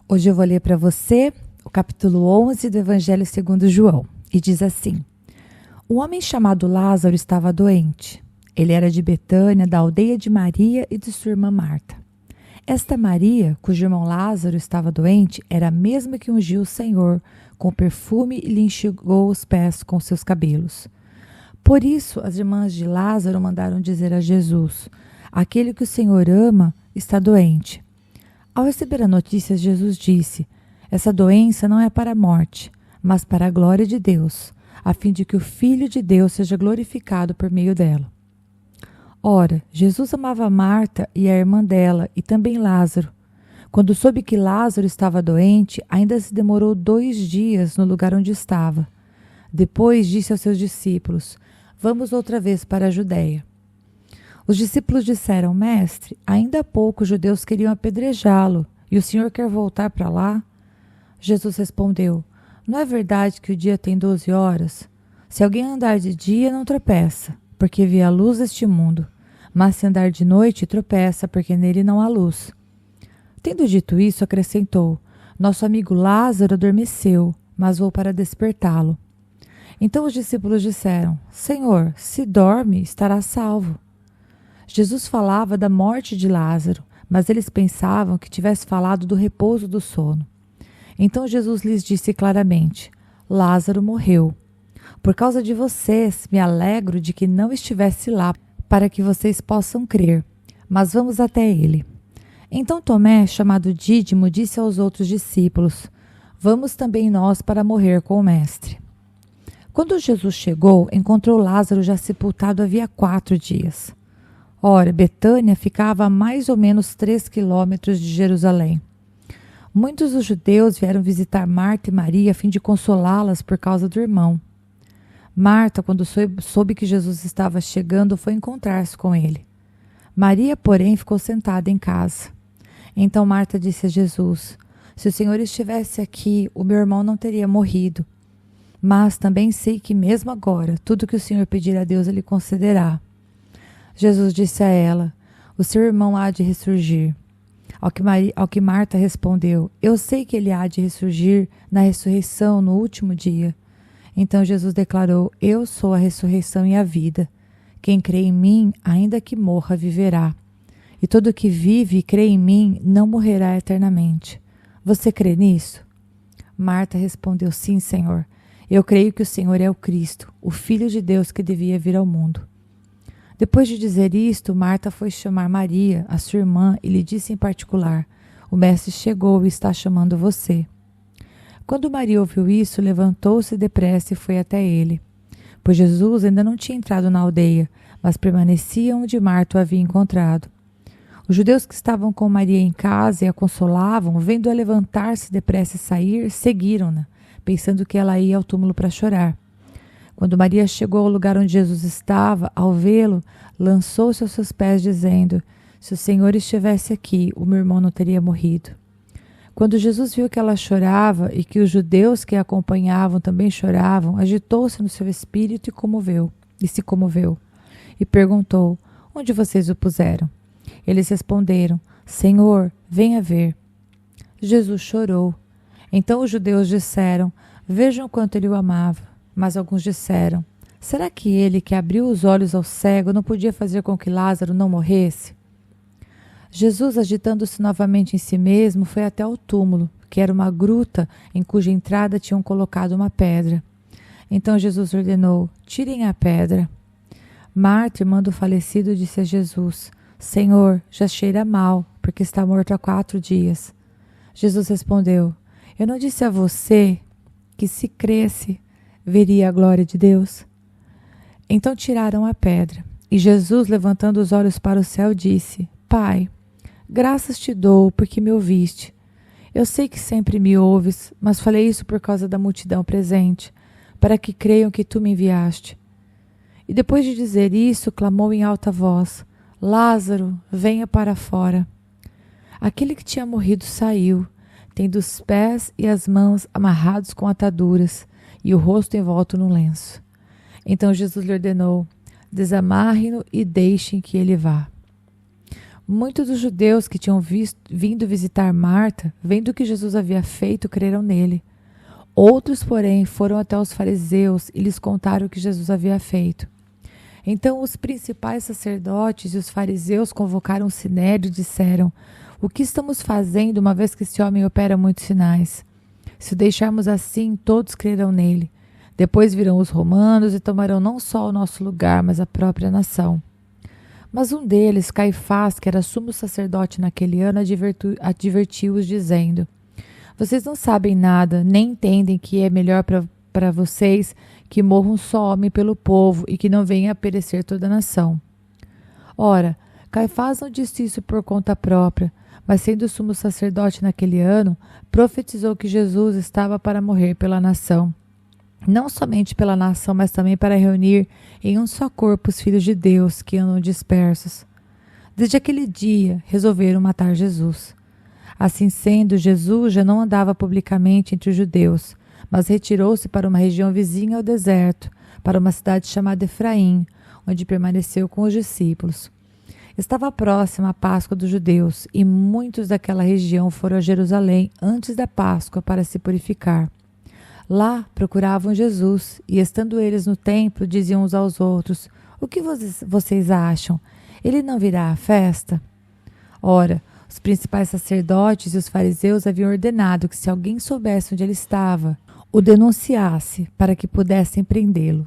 Hoje eu vou ler para você o capítulo 11 do Evangelho segundo João, e diz assim: Um homem chamado Lázaro estava doente. Ele era de Betânia, da aldeia de Maria e de sua irmã Marta. Esta Maria, cujo irmão Lázaro estava doente, era a mesma que ungiu o Senhor com perfume e lhe enxugou os pés com seus cabelos. Por isso, as irmãs de Lázaro mandaram dizer a Jesus: Aquele que o Senhor ama está doente. Ao receber a notícia, Jesus disse: Essa doença não é para a morte, mas para a glória de Deus, a fim de que o Filho de Deus seja glorificado por meio dela. Ora, Jesus amava Marta e a irmã dela, e também Lázaro. Quando soube que Lázaro estava doente, ainda se demorou 2 dias no lugar onde estava. Depois disse aos seus discípulos: Vamos outra vez para a Judéia. Os discípulos disseram: Mestre, ainda há pouco os judeus queriam apedrejá-lo, e o Senhor quer voltar para lá? Jesus respondeu: Não é verdade que o dia tem 12 horas? Se alguém andar de dia, não tropeça, porque vê a luz deste mundo. Mas se andar de noite, tropeça, porque nele não há luz. Tendo dito isso, acrescentou: Nosso amigo Lázaro adormeceu, mas vou para despertá-lo. Então os discípulos disseram: Senhor, se dorme, estará salvo. Jesus falava da morte de Lázaro, mas eles pensavam que tivesse falado do repouso do sono. Então Jesus lhes disse claramente: Lázaro morreu. Por causa de vocês, me alegro de que não estivesse lá, para que vocês possam crer. Mas vamos até ele. Então Tomé, chamado Dídimo, disse aos outros discípulos: Vamos também nós para morrer com o Mestre. Quando Jesus chegou, encontrou Lázaro já sepultado havia 4 dias. Ora, Betânia ficava a mais ou menos 3 quilômetros de Jerusalém. Muitos dos judeus vieram visitar Marta e Maria a fim de consolá-las por causa do irmão. Marta, quando soube que Jesus estava chegando, foi encontrar-se com ele. Maria, porém, ficou sentada em casa. Então Marta disse a Jesus: Se o Senhor estivesse aqui, o meu irmão não teria morrido. Mas também sei que mesmo agora, tudo que o Senhor pedir a Deus, Ele concederá. Jesus disse a ela: O seu irmão há de ressurgir. Ao que Marta respondeu: Eu sei que ele há de ressurgir na ressurreição no último dia. Então Jesus declarou: Eu sou a ressurreição e a vida. Quem crê em mim, ainda que morra, viverá. E todo que vive e crê em mim não morrerá eternamente. Você crê nisso? Marta respondeu: Sim, Senhor. Eu creio que o Senhor é o Cristo, o Filho de Deus que devia vir ao mundo. Depois de dizer isto, Marta foi chamar Maria, a sua irmã, e lhe disse em particular: O mestre chegou e está chamando você. Quando Maria ouviu isso, levantou-se depressa e foi até ele. Pois Jesus ainda não tinha entrado na aldeia, mas permanecia onde Marta o havia encontrado. Os judeus que estavam com Maria em casa e a consolavam, vendo-a levantar-se depressa e sair, seguiram-na, pensando que ela ia ao túmulo para chorar. Quando Maria chegou ao lugar onde Jesus estava, ao vê-lo, lançou-se aos seus pés, dizendo: Se o Senhor estivesse aqui, o meu irmão não teria morrido. Quando Jesus viu que ela chorava e que os judeus que a acompanhavam também choravam, agitou-se no seu espírito e se comoveu. E perguntou: Onde vocês o puseram? Eles responderam: Senhor, venha ver. Jesus chorou. Então os judeus disseram: Vejam quanto ele o amava. Mas alguns disseram: Será que ele, que abriu os olhos ao cego, não podia fazer com que Lázaro não morresse? Jesus, agitando-se novamente em si mesmo, foi até ao túmulo, que era uma gruta em cuja entrada tinham colocado uma pedra. Então Jesus ordenou: Tirem a pedra. Marta, irmã do falecido, disse a Jesus: Senhor, já cheira mal, porque está morto há 4 dias. Jesus respondeu: Eu não disse a você que, se cresce, veria a glória de Deus? Então tiraram a pedra. E Jesus, levantando os olhos para o céu, disse: Pai, graças te dou porque me ouviste. Eu sei que sempre me ouves, mas falei isso por causa da multidão presente, para que creiam que tu me enviaste. E depois de dizer isso, clamou em alta voz: Lázaro, venha para fora. Aquele que tinha morrido saiu, tendo os pés e as mãos amarrados com ataduras, e o rosto envolto num lenço. Então Jesus lhe ordenou: Desamarre-no e deixem que ele vá. Muitos dos judeus que tinham vindo visitar Marta, vendo o que Jesus havia feito, creram nele. Outros, porém, foram até os fariseus e lhes contaram o que Jesus havia feito. Então os principais sacerdotes e os fariseus convocaram o sinédrio e disseram: o que estamos fazendo, uma vez que esse homem opera muitos sinais? Se o deixarmos assim, todos crerão nele. Depois virão os romanos e tomarão não só o nosso lugar, mas a própria nação. Mas um deles, Caifás, que era sumo sacerdote naquele ano, advertiu-os, dizendo: vocês não sabem nada, nem entendem que é melhor para vocês que morra um só homem pelo povo e que não venha a perecer toda a nação. Ora, Caifás não disse isso por conta própria, mas sendo sumo sacerdote naquele ano, profetizou que Jesus estava para morrer pela nação. Não somente pela nação, mas também para reunir em um só corpo os filhos de Deus que andam dispersos. Desde aquele dia, resolveram matar Jesus. Assim sendo, Jesus já não andava publicamente entre os judeus, mas retirou-se para uma região vizinha ao deserto, para uma cidade chamada Efraim, onde permaneceu com os discípulos. Estava próxima a Páscoa dos judeus, e muitos daquela região foram a Jerusalém antes da Páscoa para se purificar. Lá procuravam Jesus, e estando eles no templo, diziam uns aos outros: o que vocês acham? Ele não virá à festa? Ora, os principais sacerdotes e os fariseus haviam ordenado que, se alguém soubesse onde ele estava, o denunciasse para que pudessem prendê-lo.